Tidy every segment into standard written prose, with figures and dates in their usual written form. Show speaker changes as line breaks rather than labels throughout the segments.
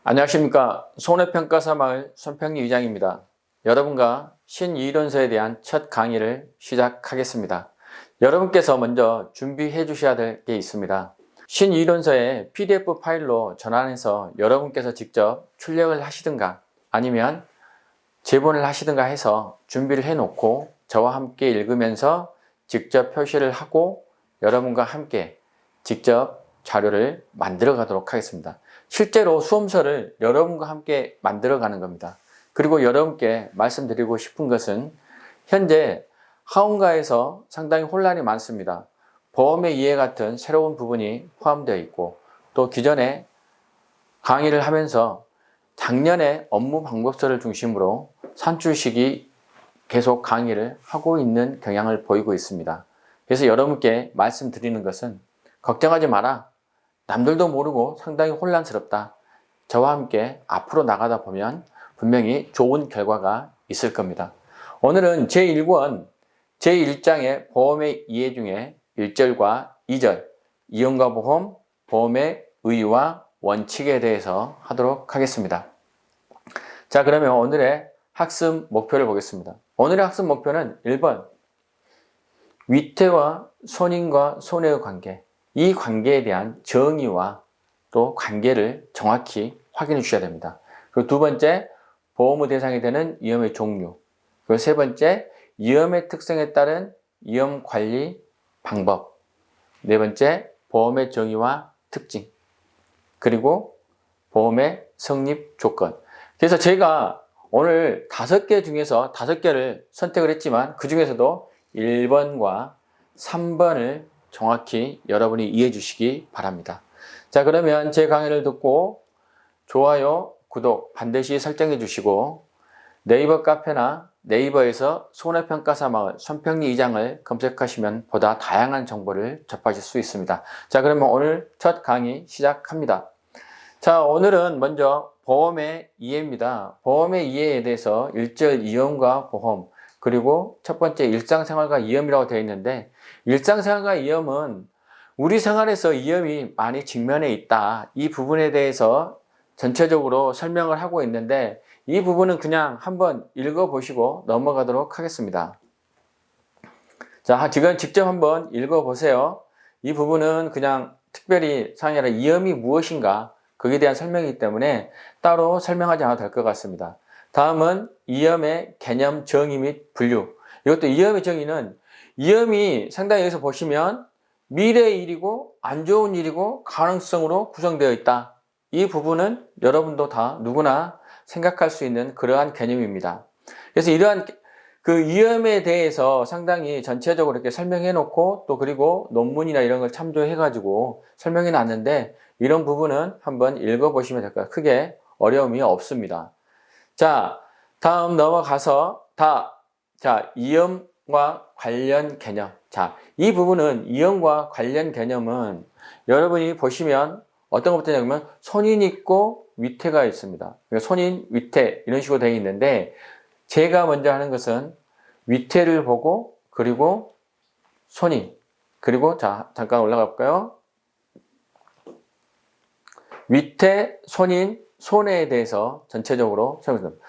안녕하십니까. 손해평가사마을 손평리 위장입니다. 여러분과 신이론서에 대한 첫 강의를 시작하겠습니다. 여러분께서 먼저 준비해 주셔야 될 게 있습니다. 신이론서에 PDF 파일로 전환해서 여러분께서 직접 출력을 하시든가 아니면 제본을 하시든가 해서 준비를 해 놓고 저와 함께 읽으면서 직접 표시를 하고 여러분과 함께 직접 자료를 만들어 가도록 하겠습니다. 실제로 수험서를 여러분과 함께 만들어 가는 겁니다. 그리고 여러분께 말씀드리고 싶은 것은 현재 하원가에서 상당히 혼란이 많습니다. 보험의 이해 같은 새로운 부분이 포함되어 있고 또 기존에 강의를 하면서 작년에 업무 방법서를 중심으로 산출식이 계속 강의를 하고 있는 경향을 보이고 있습니다. 그래서 여러분께 말씀드리는 것은 걱정하지 마라. 남들도 모르고 상당히 혼란스럽다. 저와 함께 앞으로 나가다 보면 분명히 좋은 결과가 있을 겁니다. 오늘은 제1권 제1장의 보험의 이해 중에 1절과 2절 이용과 보험, 보험의 의의와 원칙에 대해서 하도록 하겠습니다. 자, 그러면 오늘의 학습 목표를 보겠습니다. 오늘의 학습 목표는 1번 위태와 손인과 손해의 관계, 이 관계에 대한 정의와 또 관계를 정확히 확인해 주셔야 됩니다. 그리고 두 번째, 보험의 대상이 되는 위험의 종류. 그리고 세 번째, 위험의 특성에 따른 위험 관리 방법. 네 번째, 보험의 정의와 특징. 그리고 보험의 성립 조건. 그래서 제가 오늘 5개 중에서 5개를 선택을 했지만 그 중에서도 1번과 3번을 정확히 여러분이 이해해 주시기 바랍니다. 자, 그러면 제 강의를 듣고 좋아요, 구독 반드시 설정해 주시고 네이버 카페나 네이버에서 손해평가사마을 손평리 이장을 검색하시면 보다 다양한 정보를 접하실 수 있습니다. 자, 그러면 오늘 첫 강의 시작합니다. 자, 오늘은 먼저 보험의 이해입니다. 보험의 이해에 대해서 1절 위험과 보험, 그리고 첫 번째 일상생활과 위험이라고 되어 있는데 일상생활과 위험은 우리 생활에서 위험이 많이 직면해 있다. 이 부분에 대해서 전체적으로 설명을 하고 있는데 이 부분은 그냥 한번 읽어보시고 넘어가도록 하겠습니다. 자, 지금 직접 한번 읽어보세요. 이 부분은 그냥 특별히 상이 아니라 위험이 무엇인가 거기에 대한 설명이기 때문에 따로 설명하지 않아도 될 것 같습니다. 다음은 위험의 개념 정의 및 분류. 이것도 위험의 정의는 위험이 상당히 여기서 보시면 미래의 일이고 안 좋은 일이고 가능성으로 구성되어 있다. 이 부분은 여러분도 다 누구나 생각할 수 있는 그러한 개념입니다. 그래서 이러한 그 위험에 대해서 상당히 전체적으로 이렇게 설명해 놓고 또 그리고 논문이나 이런 걸 참조해 가지고 설명해 놨는데 이런 부분은 한번 읽어 보시면 될 거예요. 크게 어려움이 없습니다. 자, 다음 넘어가서 위험과 관련 개념. 자, 이 부분은 위험과 관련 개념은 여러분이 보시면 어떤 것부터냐면 손인 있고 위태가 있습니다. 그러니까 손인, 위태 이런 식으로 되어 있는데 제가 먼저 하는 것은 위태를 보고 그리고 손인 그리고 자 잠깐 올라가 볼까요? 위태, 손인, 손해에 대해서 전체적으로 설명드립니다.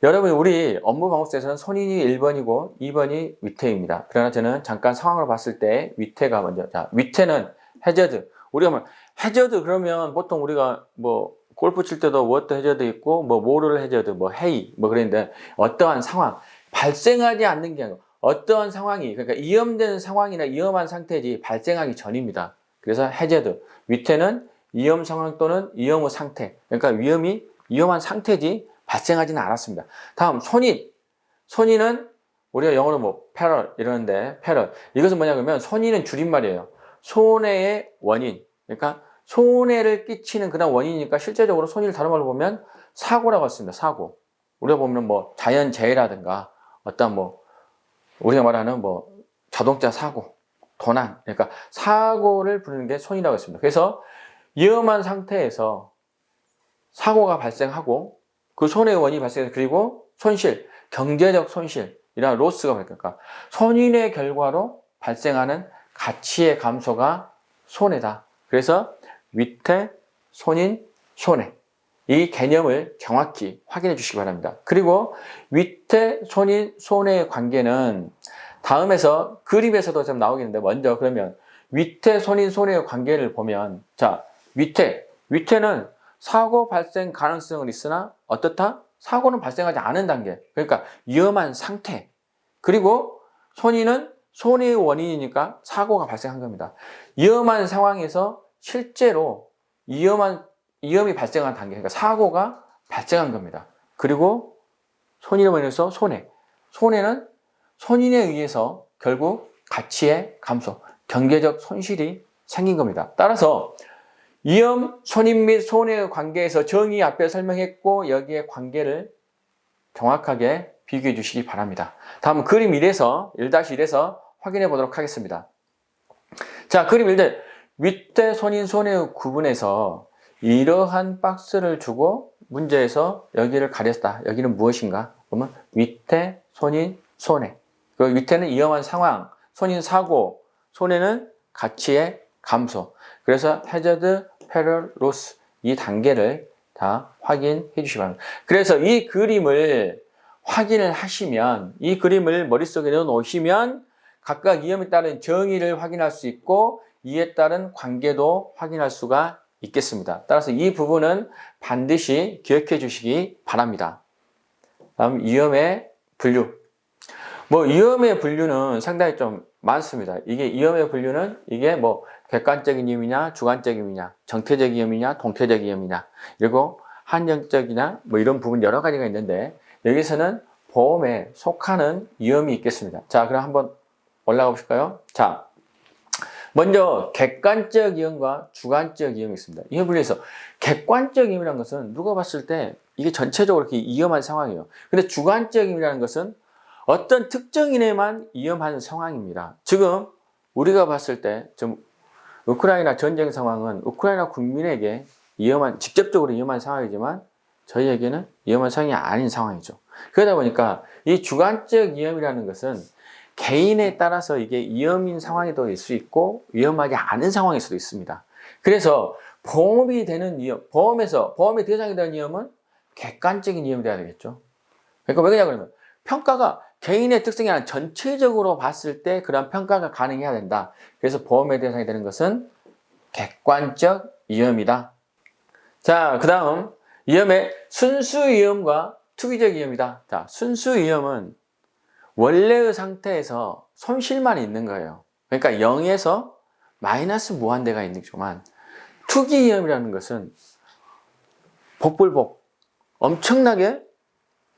여러분 우리 업무 방법서에서는 손인이 1번이고 2번이 위태입니다. 그러나 저는 잠깐 상황을 봤을 때 위태가 먼저. 자, 위태는 해저드. 우리가 뭐 해저드 그러면 보통 우리가 뭐 골프 칠 때도 워터 해저드 있고 뭐 모럴 해저드, 뭐 헤이 뭐 그랬는데 어떠한 상황 발생하지 않는 게 아니고 어떠한 상황이 그러니까 위험된 상황이나 위험한 상태지 발생하기 전입니다. 그래서 해저드. 위태는 위험 상황 또는 위험의 상태. 그러니까 위험한 상태지 발생하지는 않았습니다. 다음 손인. 손인은 우리가 영어로 뭐 peril 이러는데 peril. 이것은 뭐냐 그러면 손인은 줄임말이에요. 손해의 원인. 그러니까 손해를 끼치는 그런 원인이니까 실제적으로 손인을 다른 말로 보면 사고라고 했습니다. 사고. 우리가 보면 뭐 자연재해라든가 어떤 뭐 우리가 말하는 뭐 자동차 사고, 도난. 그러니까 사고를 부르는 게 손이라고 했습니다. 그래서 위험한 상태에서 사고가 발생하고 그 손해의 원인이 발생해서 그리고 손실, 경제적 손실, 이런 로스가 발생할까? 손인의 결과로 발생하는 가치의 감소가 손해다. 그래서 위태, 손인, 손해. 이 개념을 정확히 확인해 주시기 바랍니다. 그리고 위태, 손인, 손해의 관계는 다음에서 그림에서도 좀 나오겠는데 먼저 그러면 위태, 손인, 손해의 관계를 보면 자, 위태는 사고 발생 가능성은 있으나 어떻다? 사고는 발생하지 않은 단계. 그러니까 위험한 상태. 그리고 손인은 손해의 원인이니까 사고가 발생한 겁니다. 위험한 상황에서 실제로 위험이 발생한 단계, 그러니까 사고가 발생한 겁니다. 그리고 손인으로 인해서 손해는 손인에 의해서 결국 가치의 감소, 경제적 손실이 생긴 겁니다. 따라서 위험, 손인 및 손해의 관계에서 정의 앞에 설명했고 여기에 관계를 정확하게 비교해 주시기 바랍니다. 다음 그림 1-1에서 확인해 보도록 하겠습니다. 자, 그림 1대 위태, 손인, 손해의 구분에서 이러한 박스를 주고 문제에서 여기를 가렸다. 여기는 무엇인가? 그러면 위태, 손인, 손해. 그 위태는 위험한 상황, 손인 사고, 손해는 가치의 감소. 그래서 hazard, peril, loss 이 단계를 다 확인해 주시기 바랍니다. 그래서 이 그림을 확인을 하시면 이 그림을 머릿속에 넣어 놓으시면 각각 위험에 따른 정의를 확인할 수 있고 이에 따른 관계도 확인할 수가 있겠습니다. 따라서 이 부분은 반드시 기억해 주시기 바랍니다. 다음 위험의 분류. 위험의 분류는 상당히 좀 많습니다. 이게 위험의 분류는 이게 객관적인 위험이냐, 주관적인 위험이냐, 정태적 위험이냐, 동태적 위험이냐, 그리고 한정적이냐, 이런 부분 여러 가지가 있는데 여기서는 보험에 속하는 위험이 있겠습니다. 자, 그럼 한번 올라가 보실까요? 자, 먼저 객관적 위험과 주관적 위험이 있습니다. 이에 분류해서 객관적 위험이라는 것은 누가 봤을 때 이게 전체적으로 이렇게 위험한 상황이에요. 근데 주관적 위험이라는 것은 어떤 특정인에만 위험한 상황입니다. 지금 우리가 봤을 때 좀 우크라이나 전쟁 상황은 우크라이나 국민에게 직접적으로 위험한 상황이지만 저희에게는 위험한 상황이 아닌 상황이죠. 그러다 보니까 이 주관적 위험이라는 것은 개인에 따라서 이게 위험인 상황이 될 수 있고 위험하지 않은 상황일 수도 있습니다. 그래서 보험이 되는 위험, 보험의 대상이 되는 위험은 객관적인 위험이 돼야 되겠죠. 그러니까 왜 그러냐 그러면 평가가 개인의 특성이 아니라 전체적으로 봤을 때 그런 평가가 가능해야 된다. 그래서 보험의 대상이 되는 것은 객관적 위험이다. 자, 그 다음 위험의 순수 위험과 투기적 위험이다. 자, 순수 위험은 원래의 상태에서 손실만 있는 거예요. 그러니까 0에서 마이너스 무한대가 있는 거지만 투기 위험이라는 것은 복불복, 엄청나게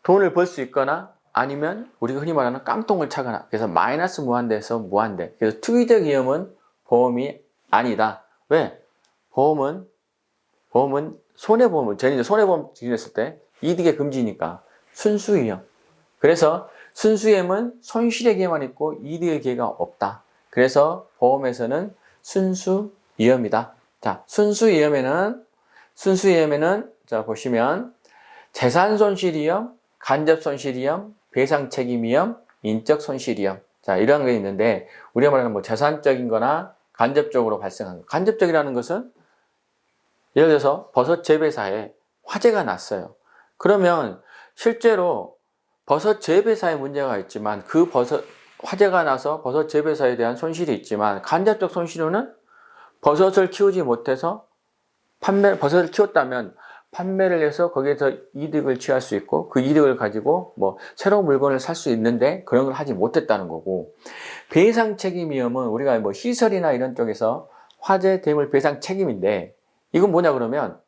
돈을 벌 수 있거나 아니면 우리가 흔히 말하는 깡통을 차거나 그래서 마이너스 무한대에서 무한대. 그래서 투기적 위험은 보험이 아니다. 왜? 보험은 손해보험은 전에 손해보험 기준했을 때 이득의 금지니까 순수 위험. 그래서 순수 위험은 손실의 기회만 있고 이득의 기회가 없다. 그래서 보험에서는 순수 위험이다. 자, 순수 위험에는 자 보시면 재산 손실 위험, 간접 손실 위험, 배상 책임 위험, 인적 손실 위험. 자, 이러한 게 있는데 우리가 말하는 재산적인 거나 간접적으로 발생한 거. 간접적이라는 것은 예를 들어서 버섯 재배사에 화재가 났어요. 그러면 실제로 버섯 재배사에 문제가 있지만 화재가 나서 버섯 재배사에 대한 손실이 있지만 간접적 손실로는 버섯을 키우지 못해서 버섯을 키웠다면 판매를 해서 거기에서 이득을 취할 수 있고 그 이득을 가지고 새로운 물건을 살 수 있는데 그런 걸 하지 못했다는 거고 배상 책임 위험은 우리가 시설이나 이런 쪽에서 화재 대물 배상 책임인데 이건 뭐냐 그러면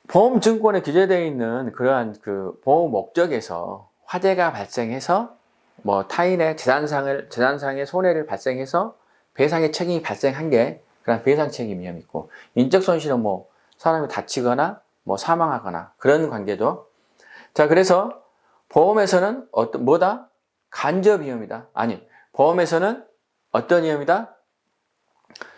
보험증권에 기재되어 있는 그러한 그 보험 목적에서 화재가 발생해서 타인의 재산상의 손해를 발생해서 배상의 책임이 발생한 게 그런 배상 책임 위험이 있고 인적 손실은 사람이 다치거나 사망하거나 그런 관계죠. 자, 그래서 보험에서는 뭐다? 간접 위험이다. 아니, 보험에서는 어떤 위험이다?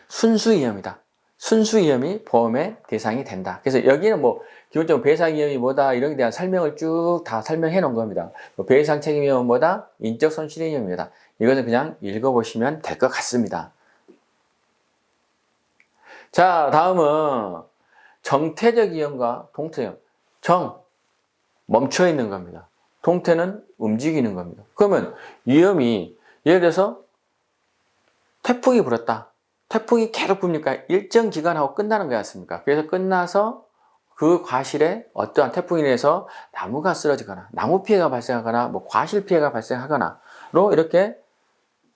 순수 위험이다. 순수 위험이 보험의 대상이 된다. 그래서 여기는 기본적으로 배상 위험이 뭐다 이런 데 대한 설명을 쭉 다 설명해 놓은 겁니다. 배상 책임 위험은 뭐다? 인적 손실의 위험이다. 이것은 그냥 읽어보시면 될 것 같습니다. 자, 다음은 정태적 위험과 동태적 정, 멈춰 있는 겁니다. 동태는 움직이는 겁니다. 그러면 위험이 예를 들어서 태풍이 불었다. 태풍이 계속 부니까 일정 기간하고 끝나는 거지 않습니까? 그래서 끝나서 그 과실에 어떠한 태풍이 인해서 나무가 쓰러지거나 나무 피해가 발생하거나 뭐 과실 피해가 발생하거나로 이렇게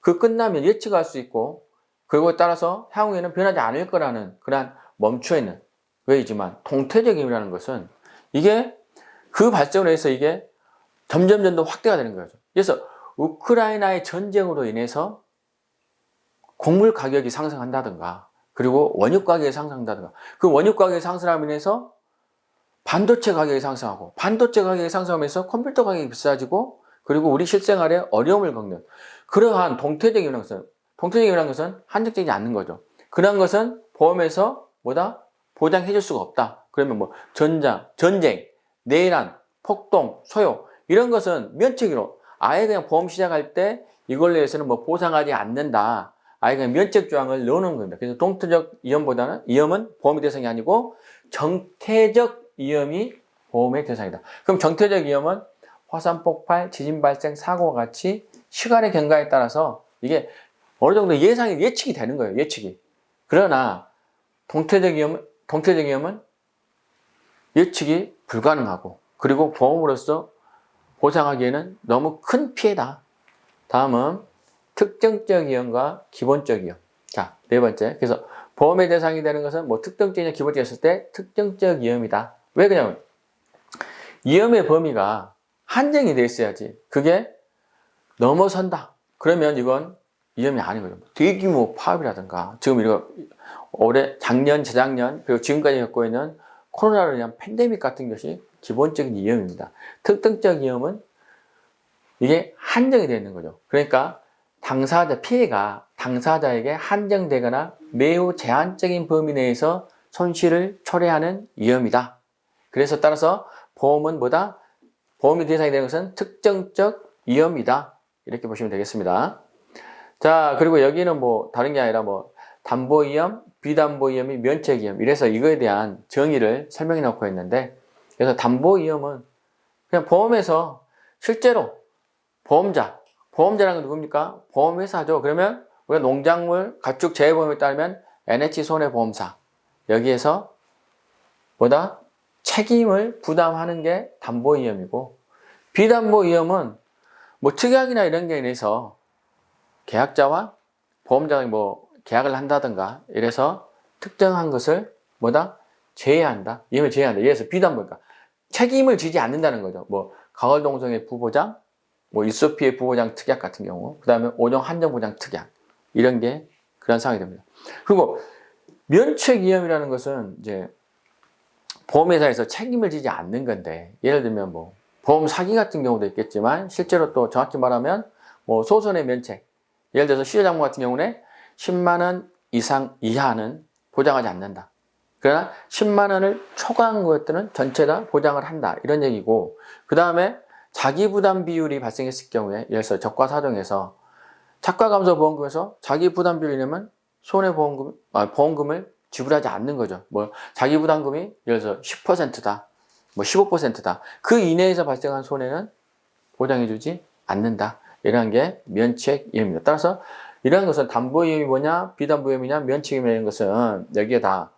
그 끝나면 예측할 수 있고 그거에 따라서 향후에는 변하지 않을 거라는 그런 멈춰있는 외이지만 동태적 힘이라는 것은 이게 그 발전을 해서 이게 점점 더 확대가 되는 거죠. 그래서 우크라이나의 전쟁으로 인해서 곡물 가격이 상승한다든가 그리고 원유 가격이 상승한다든가 그 원유 가격이 상승함으로 인해서 반도체 가격이 상승하고 반도체 가격이 상승하면서 컴퓨터 가격이 비싸지고 그리고 우리 실생활에 어려움을 겪는 그러한 동태적인 것은 한정되지 않는 거죠. 그런 것은 보험에서 뭐다? 보장해 줄 수가 없다. 그러면 뭐 전쟁, 내란, 폭동, 소요 이런 것은 면책으로 아예 그냥 보험 시작할 때 이걸로 해서는 뭐 보상하지 않는다. 아예 그냥 면책 조항을 넣어놓은 겁니다. 그래서 동태적 위험은 보험의 대상이 아니고 정태적 위험이 보험의 대상이다. 그럼 정태적 위험은 화산 폭발, 지진 발생, 사고와 같이 시간의 경과에 따라서 이게 어느 정도 예측이 되는 거예요. 예측이. 그러나 동태적 위험은 예측이 불가능하고 그리고 보험으로서 보상하기에는 너무 큰 피해다. 다음은 특정적 위험과 기본적 위험. 자, 네 번째. 그래서 보험의 대상이 되는 것은 뭐 특정적이냐 기본적이었을 때 특정적 위험이다. 왜 그러냐면 위험의 범위가 한정이 돼 있어야지. 그게 넘어선다. 그러면 이건 위험이 아닌 거죠. 대규모 파업이라든가 지금 이거 올해 작년, 재작년 그리고 지금까지 겪고 있는 코로나로 인한 팬데믹 같은 것이 기본적인 위험입니다. 특정적 위험은 이게 한정이 되어 있는 거죠. 그러니까 피해가 당사자에게 한정되거나 매우 제한적인 범위 내에서 손실을 초래하는 위험이다. 그래서 따라서 보험은 뭐다? 보험의 대상이 되는 것은 특정적 위험이다. 이렇게 보시면 되겠습니다. 자, 그리고 여기는 뭐 다른 게 아니라 뭐 담보위험, 비담보위험이 면책위험. 이래서 이거에 대한 정의를 설명해 놓고 있는데 그래서 담보위험은 그냥 보험에서 실제로 보험자라는 건 누굽니까? 보험회사죠. 그러면 우리가 농작물, 가축 재해보험에 따르면 NH손해보험사 여기에서 뭐다? 책임을 부담하는 게 담보위험이고 비담보위험은 뭐 특약이나 이런 게 인해서 계약자와 보험자가 뭐 계약을 한다든가 이래서 특정한 것을 뭐다? 제외한다. 위험을 제외한다. 예를 들어서 비담보니까 책임을 지지 않는다는 거죠. 뭐 가월동성의 부보장, 뭐 일소피해 부보장 특약 같은 경우, 그 다음에 오종 한정보장 특약 이런 게 그런 상황이 됩니다. 그리고 면책위험이라는 것은 이제 보험회사에서 책임을 지지 않는 건데 예를 들면 뭐 보험 사기 같은 경우도 있겠지만 실제로 또 정확히 말하면 뭐 소손의 면책 예를 들어서 시효장부 같은 경우는 10만 원 이하는 보장하지 않는다. 그러나 10만 원을 초과한 것들은 전체 다 보장을 한다. 이런 얘기고 그 다음에 자기부담 비율이 발생했을 경우에 예를 들어서 저가사정에서 착과감소보험금에서 자기부담 비율이 내면 보험금을 지불하지 않는 거죠. 뭐 자기부담금이 예를 들어서 10%다. 뭐 15%다. 그 이내에서 발생한 손해는 보장해주지 않는다. 이런 게 면책위험입니다. 따라서 이러한 것은 담보위험이 뭐냐, 비담보위험이냐, 면책위험이라는 것은 여기에 다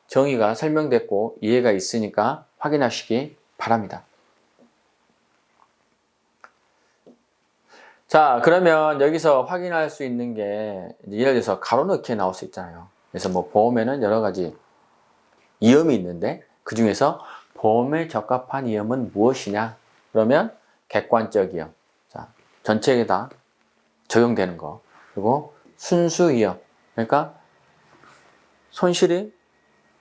정의가 설명됐고 이해가 있으니까 확인하시기 바랍니다. 자, 그러면 여기서 확인할 수 있는 게 예를 들어서 가로넣기에 나올 수 있잖아요. 그래서 뭐 보험에는 여러 가지 위험이 있는데 그 중에서 보험에 적합한 위험은 무엇이냐? 그러면 객관적 위험. 자, 전체에 다 적용되는 거. 그리고 순수 위험. 그러니까 손실이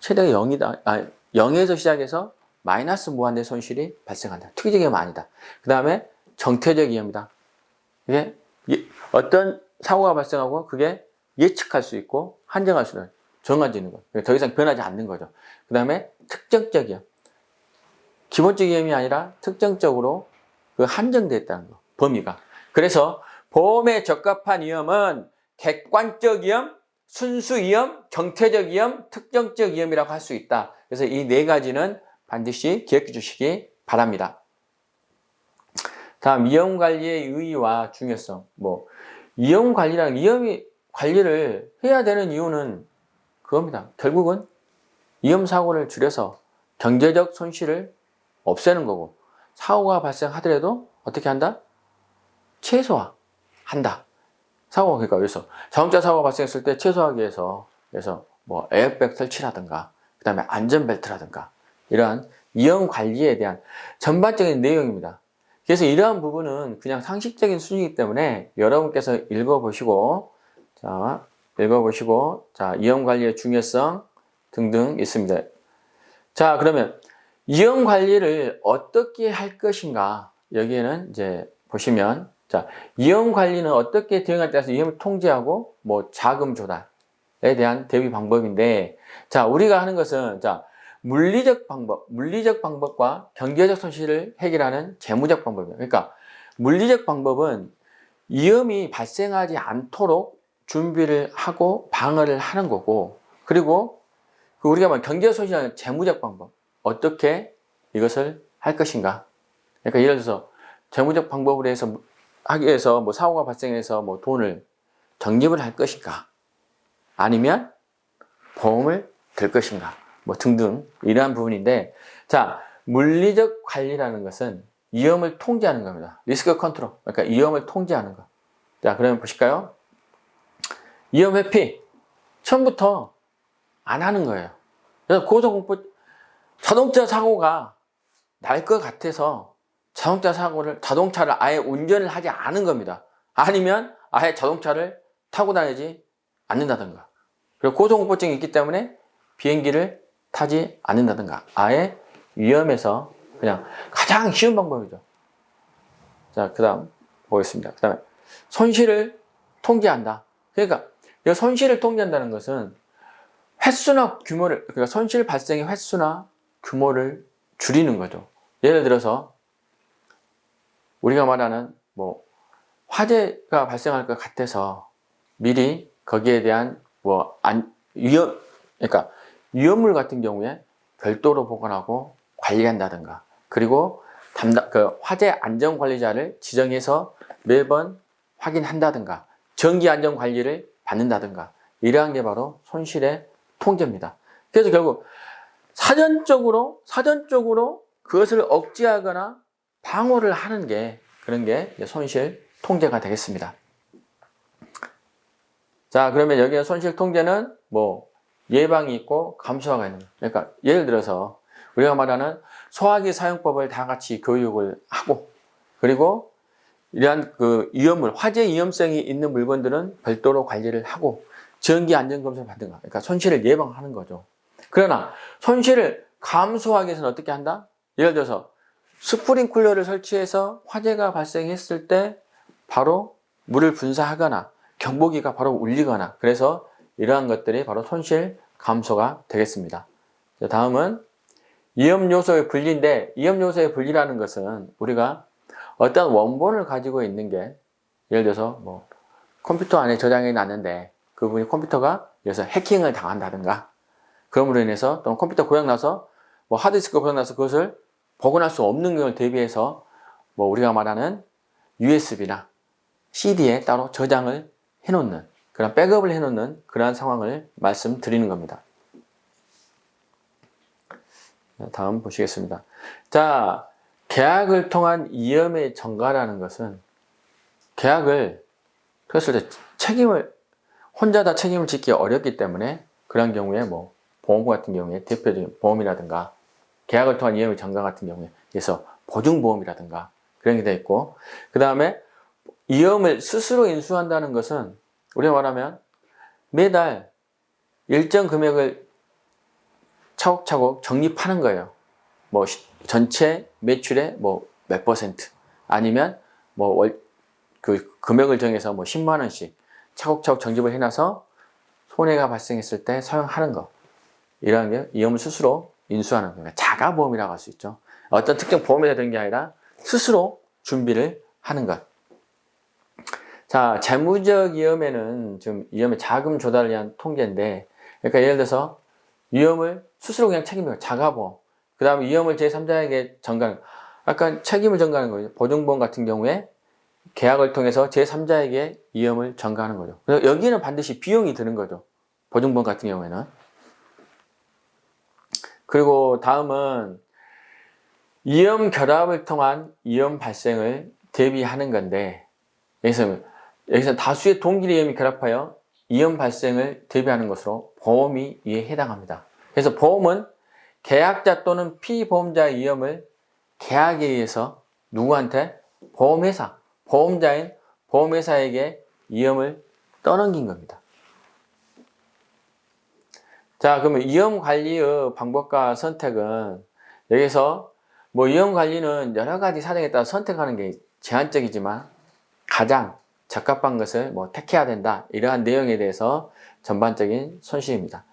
최대가 0에서 시작해서 마이너스 무한대 손실이 발생한다. 투기적 위험은 아니다. 그 다음에 정태적 위험이다. 이게 어떤 사고가 발생하고 그게 예측할 수 있고 한정할 수 있는 정해지는 거. 더 이상 변하지 않는 거죠. 그 다음에 특정적 위험. 기본적 위험이 아니라 특정적으로 그 한정되어 있다는 거. 범위가. 그래서 보험에 적합한 위험은 객관적 위험, 순수 위험, 정태적 위험, 특정적 위험이라고 할 수 있다. 그래서 이 네 가지는 반드시 기억해 주시기 바랍니다. 다음, 위험 관리의 의의와 중요성. 위험 관리랑 위험 관리를 해야 되는 이유는 그겁니다. 결국은 위험 사고를 줄여서 경제적 손실을 없애는 거고, 사고가 발생하더라도 어떻게 한다? 최소화한다. 사고가, 그러니까 여기서 자동차 사고가 발생했을 때 최소화하기 위해서 에어백 설치라든가, 그 다음에 안전벨트라든가, 이러한 위험 관리에 대한 전반적인 내용입니다. 그래서 이러한 부분은 그냥 상식적인 수준이기 때문에 여러분께서 읽어보시고, 위험 관리의 중요성 등등 있습니다. 자, 그러면 위험 관리를 어떻게 할 것인가? 여기에는 이제 보시면, 위험 관리는 어떻게 대응할 때에서 위험을 통제하고, 자금 조달에 대한 대비 방법인데, 우리가 하는 것은, 물리적 방법과 경제적 손실을 해결하는 재무적 방법이에요. 그러니까, 물리적 방법은 위험이 발생하지 않도록 준비를 하고 방어를 하는 거고, 그리고 우리가 말 경제적 손실하는 재무적 방법, 어떻게 이것을 할 것인가. 그러니까 예를 들어서 재무적 방법을 해서 하기 위해서 사고가 발생해서 돈을 적립을 할 것인가, 아니면 보험을 들 것인가, 등등 이러한 부분인데, 물리적 관리라는 것은 위험을 통제하는 겁니다. 리스크 컨트롤, 그러니까 위험을 통제하는 것. 그러면 보실까요? 위험 회피 처음부터 안 하는 거예요. 그래서 고소공포, 자동차 사고가 날 것 같아서 자동차를 아예 운전을 하지 않은 겁니다. 아니면 아예 자동차를 타고 다니지 않는다든가, 그리고 고소공포증이 있기 때문에 비행기를 타지 않는다든가, 아예 위험해서 그냥 가장 쉬운 방법이죠. 그 다음 보겠습니다. 그 다음에 손실을 통제한다. 그러니까 이 손실을 통제한다는 것은 횟수나 규모를, 그러니까 손실 발생의 횟수나 규모를 줄이는 거죠. 예를 들어서 우리가 말하는 화재가 발생할 것 같아서 미리 거기에 대한 그러니까 위험물 같은 경우에 별도로 보관하고 관리한다든가, 그리고 화재 안전 관리자를 지정해서 매번 확인한다든가, 정기 안전 관리를 받는다든가, 이러한 게 바로 손실의 통제입니다. 그래서 결국 사전적으로 그것을 억제하거나 방어를 하는 게, 그런 게 손실 통제가 되겠습니다. 그러면 여기에 손실 통제는 예방이 있고 감소화가 있는 거예요. 그러니까 예를 들어서 우리가 말하는 소화기 사용법을 다 같이 교육을 하고, 그리고 이러한 위험물, 화재 위험성이 있는 물건들은 별도로 관리를 하고 정기 안전검사를 받는 거. 그러니까 손실을 예방하는 거죠. 그러나 손실을 감소하기 위해서는 어떻게 한다? 예를 들어서 스프링클러를 설치해서 화재가 발생했을 때 바로 물을 분사하거나 경보기가 바로 울리거나, 그래서 이러한 것들이 바로 손실 감소가 되겠습니다. 다음은 위험 요소의 분리인데, 위험 요소의 분리라는 것은 우리가 어떤 원본을 가지고 있는 게, 예를 들어서 컴퓨터 안에 저장해 놨는데 그 부분이 컴퓨터가 여기서 해킹을 당한다든가, 그럼으로 인해서 또 컴퓨터 고장나서 하드디스크 고장나서 그것을 복원할 수 없는 경우를 대비해서 우리가 말하는 USB나 CD에 따로 저장을 해놓는, 그런 백업을 해놓는 그러한 상황을 말씀드리는 겁니다. 다음 보시겠습니다. 계약을 통한 위험의 전가라는 것은, 계약을 했을 때 혼자 다 책임을 짓기 어렵기 때문에, 그런 경우에 보험 같은 경우에 대표적인 보험이라든가, 계약을 통한 위험의 전가 같은 경우에 그래서 보증보험이라든가 그런 게 돼 있고, 그 다음에 위험을 스스로 인수한다는 것은 우리가 말하면 매달 일정 금액을 차곡차곡 적립하는 거예요. 전체 매출의 몇 %, 아니면 그 금액을 정해서 10만 원씩 차곡차곡 적립을 해놔서 손해가 발생했을 때 사용하는 거, 이런 게 위험을 스스로 인수하는 거예요. 자가보험이라고 할 수 있죠. 어떤 특정 보험에 되는 게 아니라 스스로 준비를 하는 것. 재무적 위험에는 지금 위험의 자금 조달을 위한 통계인데, 그러니까 예를 들어서 위험을 스스로 그냥 책임을 자가보험. 그 다음에 위험을 제3자에게 전가하는, 약간 책임을 전가하는 거죠. 보증보험 같은 경우에 계약을 통해서 제3자에게 위험을 전가하는 거죠. 그래서 여기는 반드시 비용이 드는 거죠. 보증보험 같은 경우에는. 그리고 다음은 위험 결합을 통한 위험 발생을 대비하는 건데, 여기서 다수의 동기 위험이 결합하여 위험 발생을 대비하는 것으로 보험이 이에 해당합니다. 그래서 보험은 계약자 또는 피보험자의 위험을 계약에 의해서 누구한테? 보험회사, 보험자인 보험회사에게 위험을 떠넘긴 겁니다. 자, 그러면 위험관리의 방법과 선택은 여기서 뭐 위험관리는 여러 가지 사정에 따라 선택하는 게 제한적이지만 가장 적합한 것을 뭐 택해야 된다. 이러한 내용에 대해서 전반적인 손실입니다.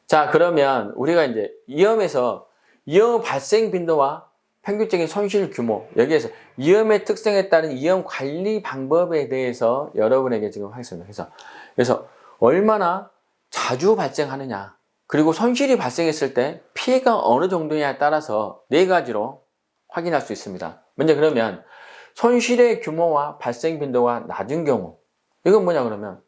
자, 그러면 우리가 이제 위험에서 위험 발생 빈도와 평균적인 손실 규모, 여기에서 위험의 특성에 따른 위험 관리 방법에 대해서 여러분에게 지금 하겠습니다. 그래서 얼마나 자주 발생하느냐, 그리고 손실이 발생했을 때 피해가 어느 정도냐에 따라서 네 가지로 확인할 수 있습니다. 먼저 그러면 손실의 규모와 발생 빈도가 낮은 경우, 이건 뭐냐 그러면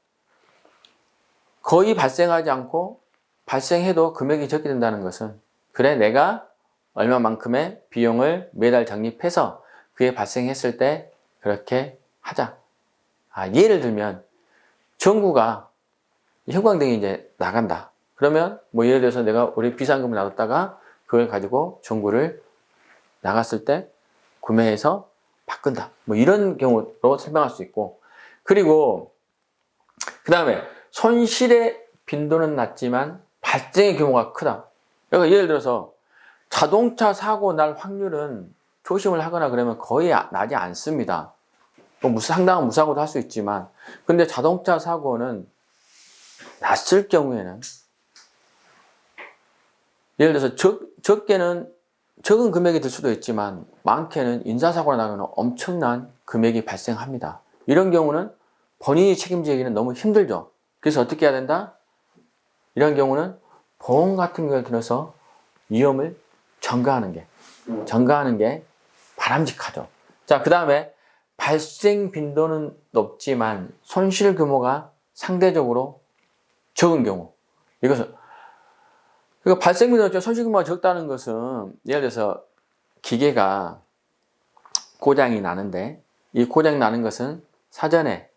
거의 발생하지 않고 발생해도 금액이 적게 된다는 것은, 그래 내가 얼마만큼의 비용을 매달 적립해서 그게 발생했을 때 그렇게 하자. 예를 들면 정부가 형광등이 이제 나간다. 그러면 뭐 예를 들어서 내가 우리 비상금을 놔뒀다가 그걸 가지고 정부를 나갔을 때 구매해서 바꾼다. 뭐 이런 경우로 설명할 수 있고, 그리고 그 다음에 손실의 빈도는 낮지만 발생의 규모가 크다. 그러니까 예를 들어서 자동차 사고 날 확률은 조심을 하거나 그러면 거의 나지 않습니다. 뭐 상당한 무사고도 할 수 있지만, 근데 자동차 사고는 났을 경우에는 예를 들어서 적은 금액이 들 수도 있지만 많게는 인사사고가 나면 엄청난 금액이 발생합니다. 이런 경우는 본인이 책임지기는 너무 힘들죠. 그래서 어떻게 해야 된다? 이런 경우는 보험 같은 걸 들어서 위험을 전가하는 게 바람직하죠. 자, 그 다음에 발생 빈도는 높지만 손실 규모가 상대적으로 적은 경우. 이것은 그러니까 발생 빈도가 손실 규모가 적다는 것은 예를 들어서 기계가 고장이 나는데 이 고장이 나는 것은 사전에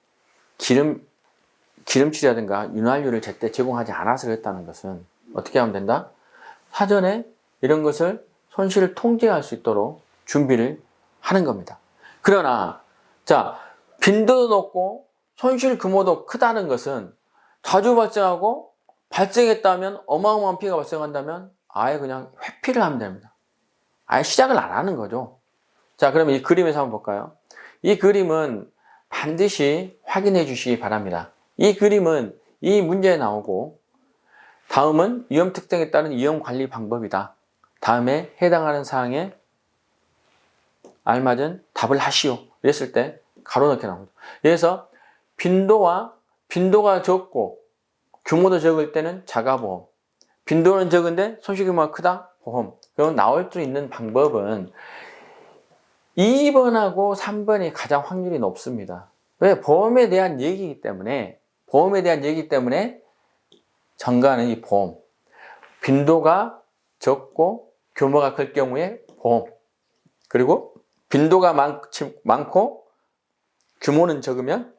기름칠이라든가 윤활유를 제때 제공하지 않아서 그랬다는 것은 어떻게 하면 된다? 사전에 이런 것을 손실을 통제할 수 있도록 준비를 하는 겁니다. 그러나 자, 빈도도 높고 손실 규모도 크다는 것은 자주 발생하고 발생했다면 어마어마한 피해가 발생한다면 아예 그냥 회피를 하면 됩니다. 아예 시작을 안 하는 거죠. 자, 그러면 이 그림에서 한번 볼까요? 이 그림은 반드시 확인해 주시기 바랍니다. 이 그림은 이 문제에 나오고 다음은 위험 특성에 따른 위험 관리 방법이다. 다음에 해당하는 사항에 알맞은 답을 하시오. 이랬을 때 가로 넣게 나옵니다. 그래서 빈도가 적고 규모도 적을 때는 자가보험, 빈도는 적은데 손실 규모가 크다? 보험. 그럼 나올 수 있는 방법은 2번하고 3번이 가장 확률이 높습니다. 왜? 보험에 대한 얘기이기 때문에 전가하는 이 보험. 빈도가 적고 규모가 클 경우에 보험. 그리고 빈도가 많고 규모는 적으면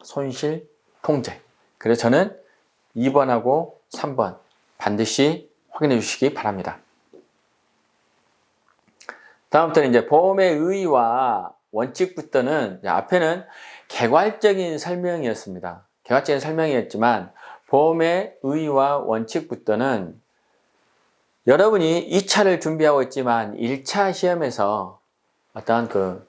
손실 통제. 그래서 저는 2번하고 3번 반드시 확인해 주시기 바랍니다. 다음부터는 이제 보험의 의의와 원칙부터는 앞에는 개괄적인 설명이었습니다. 개괄적인 설명이었지만 보험의 의의와 원칙부터는 여러분이 2차를 준비하고 있지만 1차 시험에서 어떠한 그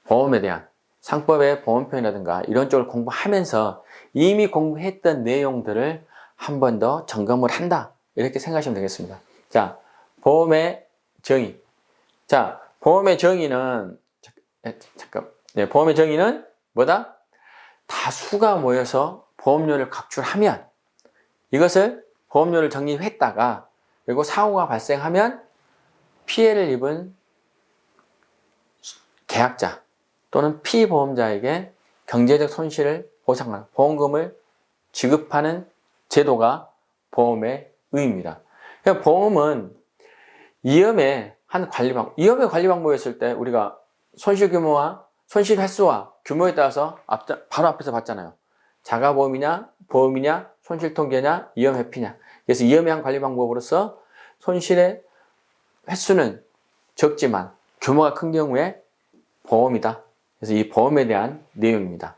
보험에 대한 상법의 보험표현이라든가 이런 쪽을 공부하면서 이미 공부했던 내용들을 한 번 더 점검을 한다. 이렇게 생각하시면 되겠습니다. 자, 보험의 정의. 자, 보험의 정의는 보험의 정의는 뭐다? 다수가 모여서 보험료를 각출하면 이것을 보험료를 적립했다가 그리고 사고가 발생하면 피해를 입은 계약자 또는 피보험자에게 경제적 손실을 보상하는 보험금을 지급하는 제도가 보험의 의미입니다. 그러니까 보험은 위험의 관리 방법이었을 때 우리가 손실 규모와 손실 횟수와 규모에 따라서 바로 앞에서 봤잖아요. 자가보험이냐, 보험이냐, 손실 통계냐, 위험 회피냐. 그래서 위험에 한 관리 방법으로서 손실의 횟수는 적지만 규모가 큰 경우에 보험이다. 그래서 이 보험에 대한 내용입니다.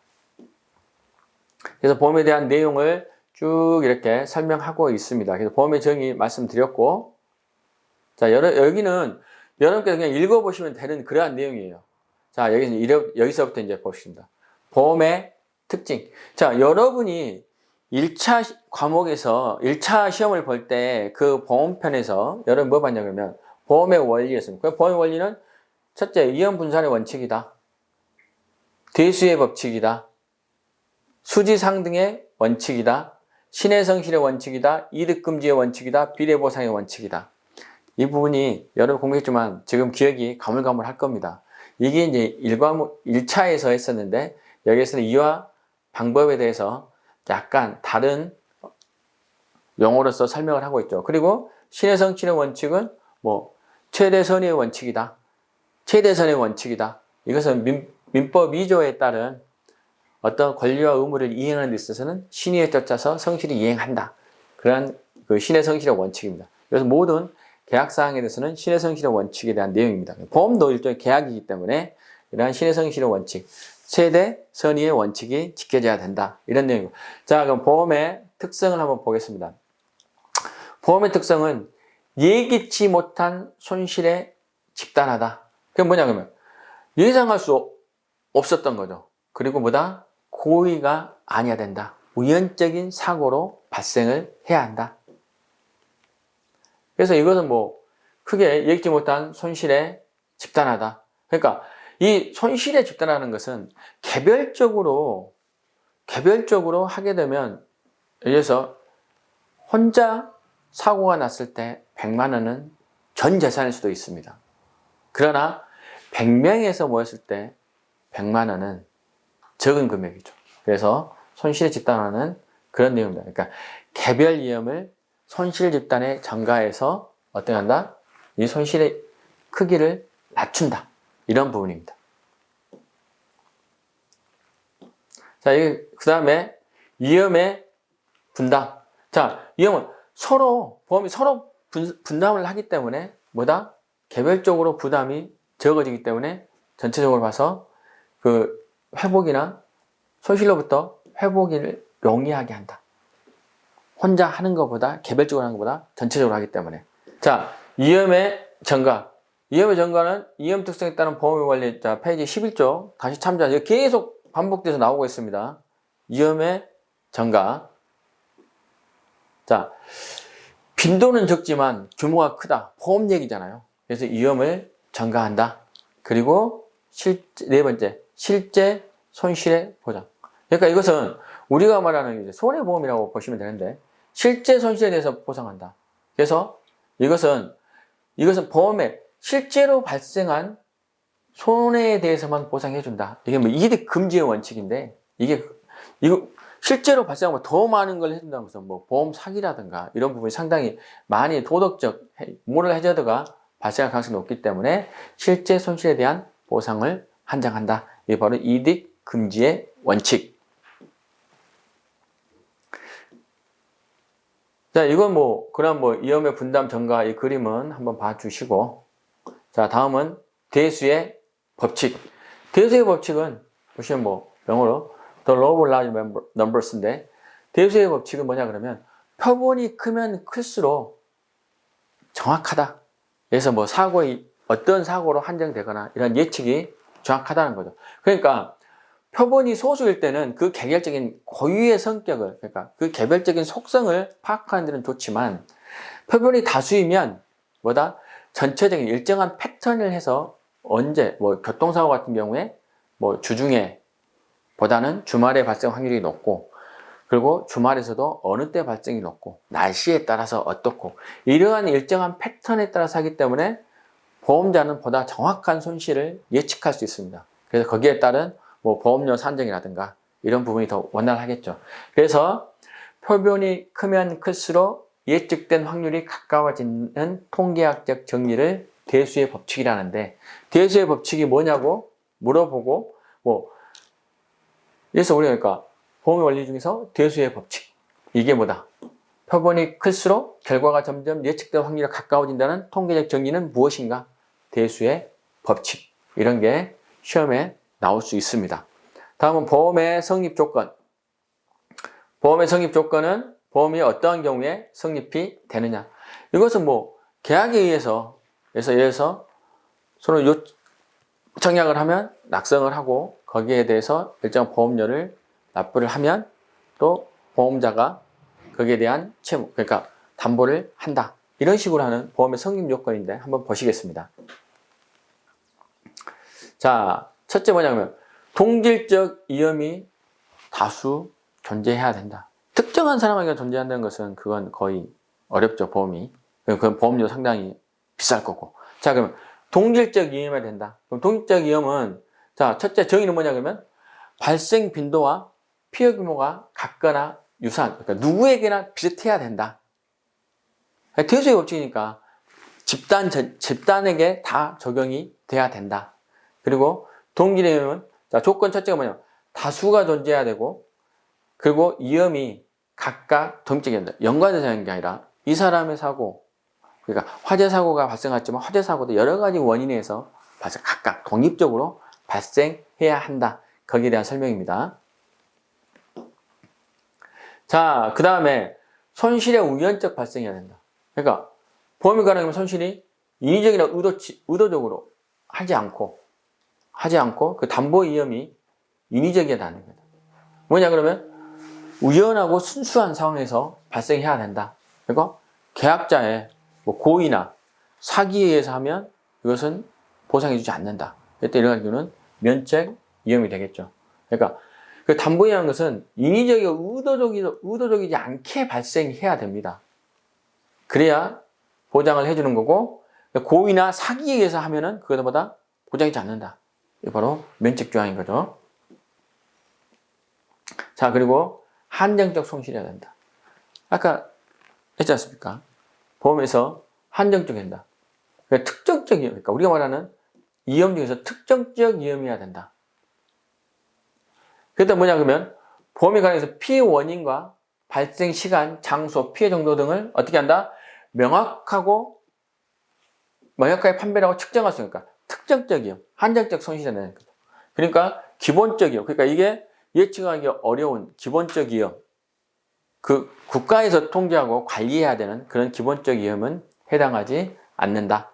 그래서 보험에 대한 내용을 쭉 이렇게 설명하고 있습니다. 그래서 보험의 정의 말씀드렸고, 자, 여기는 여러분께서 그냥 읽어보시면 되는 그러한 내용이에요. 자, 여기서부터 이제 봅시다. 보험의 특징. 자, 여러분이 1차 과목에서 1차 시험을 볼 때 그 보험편에서 여러분 뭐 봤냐 그러면 보험의 원리였습니다. 그 보험의 원리는 첫째, 위험 분산의 원칙이다. 대수의 법칙이다. 수지상등의 원칙이다. 신해성실의 원칙이다. 이득금지의 원칙이다. 비례보상의 원칙이다. 이 부분이 여러분 공부했지만 지금 기억이 가물가물할 겁니다. 이게 이제 1차에서 했었는데 여기에서는 이와 방법에 대해서 약간 다른 용어로서 설명을 하고 있죠. 그리고 신해성실의 원칙은 뭐 최대선의의 원칙이다. 최대선의 원칙이다. 이것은 민법 2조에 따른 어떤 권리와 의무를 이행하는 데 있어서는 신의에 쫓아서 성실히 이행한다. 그러한 그 신의 성실의 원칙입니다. 그래서 모든 계약 사항에 대해서는 신의 성실의 원칙에 대한 내용입니다. 보험도 일종의 계약이기 때문에 이러한 신의 성실의 원칙, 최대 선의의 원칙이 지켜져야 된다. 이런 내용이고. 자, 그럼 보험의 특성을 한번 보겠습니다. 보험의 특성은 예기치 못한 손실에 집단하다. 그게 뭐냐 그러면 예상할 수 없었던 거죠. 그리고 뭐다? 고의가 아니어야 된다. 우연적인 사고로 발생을 해야 한다. 그래서 이것은 뭐 크게 예기치 못한 손실에 집단하다. 그러니까 이 손실에 집단하는 것은 개별적으로 하게 되면 예를 들어서 혼자 사고가 났을 때 100만 원은 전 재산일 수도 있습니다. 그러나 100명에서 모였을 때 100만 원은 적은 금액이죠. 그래서 손실에 집단하는 그런 내용입니다. 그러니까 개별 위험을 손실 집단에 전가해서 어떻게 한다? 이 손실의 크기를 낮춘다. 이런 부분입니다. 자, 그 다음에 위험의 분담. 자, 위험은 보험이 서로 분담을 하기 때문에 뭐다? 개별적으로 부담이 적어지기 때문에 전체적으로 봐서 그 회복이나 손실로부터 회복을 용이하게 한다. 혼자 하는 것보다 개별적으로 하는 것보다 전체적으로 하기 때문에. 자, 위험의 전가. 위험의 전가는 위험 특성에 따른 보험의 원리. 자, 페이지 11조 다시 참조하세요. 계속 반복돼서 나오고 있습니다. 위험의 전가. 자, 빈도는 적지만 규모가 크다. 보험 얘기잖아요. 그래서 위험을 전가한다. 그리고 네 번째, 실제 손실의 보장. 그러니까 이것은 우리가 말하는 이제 손해보험이라고 보시면 되는데 실제 손실에 대해서 보상한다. 그래서 이것은 보험에 실제로 발생한 손해에 대해서만 보상해준다. 이게 뭐 이득 금지의 원칙인데 이거 실제로 발생하면 더 많은 걸 해준다는 것은 뭐 보험 사기라든가 이런 부분이 상당히 많이 도덕적 모럴 해저드가 발생할 가능성이 높기 때문에 실제 손실에 대한 보상을 한정한다. 이게 바로 이득 금지의 원칙. 자, 이건 그런 위험의 분담 전가 이 그림은 한번 봐주시고, 자, 다음은 대수의 법칙. 대수의 법칙은 보시면 영어로 The Law of Large Numbers인데, 대수의 법칙은 뭐냐 그러면 표본이 크면 클수록 정확하다. 그래서 어떤 사고로 한정되거나 이런 예측이 정확하다는 거죠. 그러니까 표본이 소수일 때는 그 개별적인 고유의 성격을, 그러니까 그 개별적인 속성을 파악하는 데는 좋지만 표본이 다수이면 전체적인 일정한 패턴을 해서 언제 교통사고 같은 경우에 주중에 보다는 주말에 발생 확률이 높고 그리고 주말에서도 어느 때 발생이 높고 날씨에 따라서 어떻고 이러한 일정한 패턴에 따라서 하기 때문에 보험자는 보다 정확한 손실을 예측할 수 있습니다. 그래서 거기에 따른 뭐 보험료 산정이라든가 이런 부분이 더 원활하겠죠. 그래서 표본이 크면 클수록 예측된 확률이 가까워지는 통계학적 정리를 대수의 법칙이라는데, 대수의 법칙이 뭐냐고 물어보고 그래서 우리가 그러니까 보험의 원리 중에서 대수의 법칙, 이게 뭐다? 표본이 클수록 결과가 점점 예측된 확률이 가까워진다는 통계적 정리는 무엇인가? 대수의 법칙. 이런 게 시험에 나올 수 있습니다. 다음은 보험의 성립 조건. 보험의 성립 조건은 보험이 어떠한 경우에 성립이 되느냐. 이것은 계약에 의해서, 예를 들어서 서로 청약을 하면 낙성을 하고 거기에 대해서 일정 보험료를 납부를 하면 또 보험자가 거기에 대한 채무, 그러니까 담보를 한다. 이런 식으로 하는 보험의 성립 요건인데 한번 보시겠습니다. 자, 첫째 뭐냐면 동질적 위험이 다수 존재해야 된다. 특정한 사람에게 존재한다는 것은 그건 거의 어렵죠, 보험이. 그건 보험료 상당히 비쌀 거고. 자, 그러면 동질적 위험이 된다. 그럼 동질적 위험은, 자, 첫째 정의는 뭐냐 그러면 발생 빈도와 피해 규모가 같거나 유사한, 그러니까 누구에게나 비슷해야 된다. 대수의 법칙이니까 집단에게 다 적용이 돼야 된다. 그리고 동질의 위험은, 자, 조건 첫째가 뭐냐, 다수가 존재해야 되고, 그리고 위험이 각각 동질적이어야 된다. 연관돼서 하는 게 아니라 이 사람의 사고, 그러니까 화재 사고가 발생했지만 화재 사고도 여러 가지 원인에 의해서 각각 독립적으로 발생해야 한다. 거기에 대한 설명입니다. 자, 그 다음에 손실의 우연적 발생해야 된다. 그러니까 보험이 가능하면 손실이 인위적이나 의도적으로 하지 않고 그 담보 위험이 인위적이다는 거다. 뭐냐 그러면 우연하고 순수한 상황에서 발생해야 된다. 그리고 계약자의 고의나 사기에 의해서 하면 이것은 보상해주지 않는다. 이때 이런 경우는 면책 위험이 되겠죠. 그러니까 그 담보이라는 것은 인위적이고 의도적이지 않게 발생해야 됩니다. 그래야 보장을 해주는 거고, 고의나 사기에 의해서 하면은 그것보다 보장하지 않는다. 이게 바로 면책 조항인 거죠. 자, 그리고 한정적 손실이어야 된다. 아까 했지 않습니까? 보험에서 한정적 된다. 그러니까 특정적 위험, 그러니까 우리가 말하는 위험 중에서 특정적 위험이어야 된다. 그때 뭐냐 그러면 보험에 관해서 피해 원인과 발생 시간, 장소, 피해 정도 등을 어떻게 한다? 명확하게 판별하고 측정할 수 있으니까 특정적 위험, 한정적 손실이라는 거죠. 그러니까 기본적 위험, 그러니까 이게 예측하기 어려운 기본적 위험, 그 국가에서 통제하고 관리해야 되는 그런 기본적 위험은 해당하지 않는다.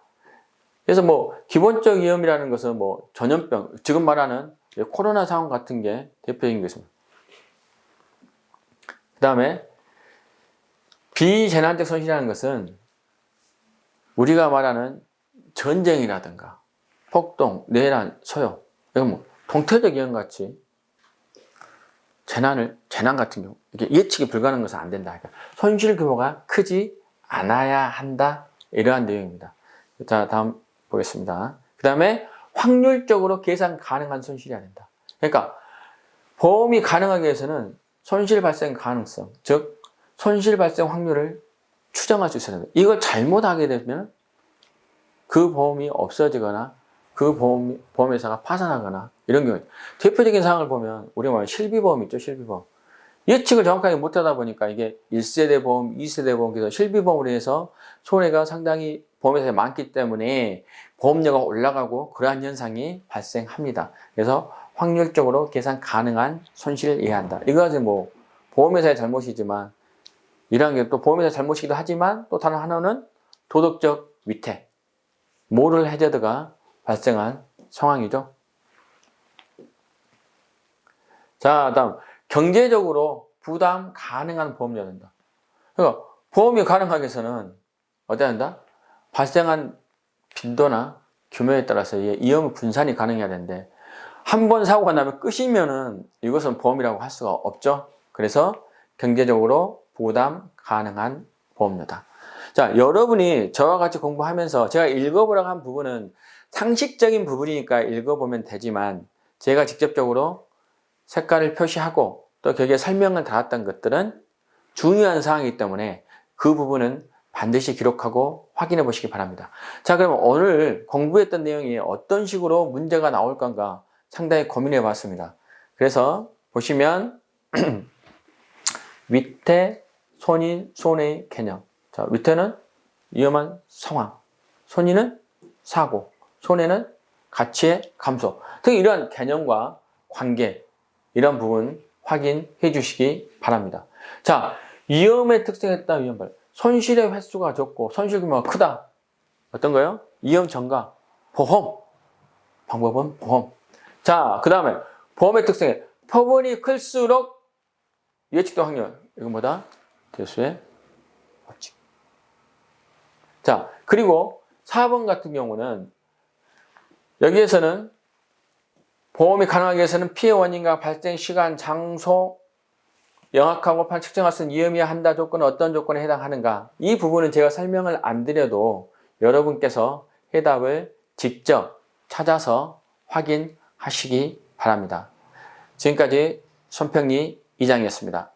그래서 기본적 위험이라는 것은 전염병, 지금 말하는 코로나 상황 같은 게 대표적인 것입니다. 그 다음에 비재난적 손실이라는 것은 우리가 말하는 전쟁이라든가 폭동, 내란, 소요, 이건 통태적 위험 같이 재난 같은 경우 이게 예측이 불가능한 것은 안 된다. 그러니까 손실 규모가 크지 않아야 한다. 이러한 내용입니다. 자, 다음 보겠습니다. 그 다음에 확률적으로 계산 가능한 손실이어야 된다. 그러니까 보험이 가능하기 위해서는 손실 발생 가능성, 즉 손실 발생 확률을 추정할 수 있어야 된다. 이걸 잘못하게 되면 그 보험이 없어지거나 그 보험회사가 파산하거나 이런 경우, 대표적인 상황을 보면 우리가 말하는 실비보험 있죠, 실비보험. 예측을 정확하게 못하다 보니까 이게 1세대 보험, 2세대 보험, 그래서 실비보험으로 해서 손해가 상당히 보험회사에 많기 때문에 보험료가 올라가고 그러한 현상이 발생합니다. 그래서 확률적으로 계산 가능한 손실을 이해한다. 이것은 보험회사의 잘못이지만, 이러한 게 또 보험회사의 잘못이기도 하지만 또 다른 하나는 도덕적 위태, 모럴 해저드가 발생한 상황이죠. 자, 다음 경제적으로 부담 가능한 보험료가 된다. 그러니까 보험이 가능하기 위해서는 어떻게 한다? 발생한 빈도나 규모에 따라서 위험 분산이 가능해야 되는데 한 번 사고가 나면 끝이면은 이것은 보험이라고 할 수가 없죠. 그래서 경제적으로 부담 가능한 보험료다. 자, 여러분이 저와 같이 공부하면서 제가 읽어보라고 한 부분은 상식적인 부분이니까 읽어보면 되지만 제가 직접적으로 색깔을 표시하고 또 거기에 설명을 달았던 것들은 중요한 사항이기 때문에 그 부분은 반드시 기록하고 확인해 보시기 바랍니다. 자, 그럼 오늘 공부했던 내용이 어떤 식으로 문제가 나올 건가 상당히 고민해 봤습니다. 그래서 보시면 위태, 손인, 손해의 개념. 자, 위태는 위험한 상황, 손인은 사고, 손해는 가치의 감소 등 이러한 개념과 관계 이런 부분 확인해 주시기 바랍니다. 자, 위험의 특성에 따른 위험발. 손실의 횟수가 적고 손실 규모가 크다. 어떤 거요? 위험 전가, 보험. 방법은 보험. 자, 그 다음에 보험의 특성에 표본이 클수록 예측도 확률. 이건 뭐다? 대수의 법칙. 자, 그리고 4번 같은 경우는 여기에서는 보험이 가능하기 위해서는 피해 원인과 발생 시간, 장소, 명확하고 측정할 수 있는 위험이야 한다 조건은 어떤 조건에 해당하는가? 이 부분은 제가 설명을 안 드려도 여러분께서 해답을 직접 찾아서 확인하시기 바랍니다. 지금까지 손평리 이장이었습니다.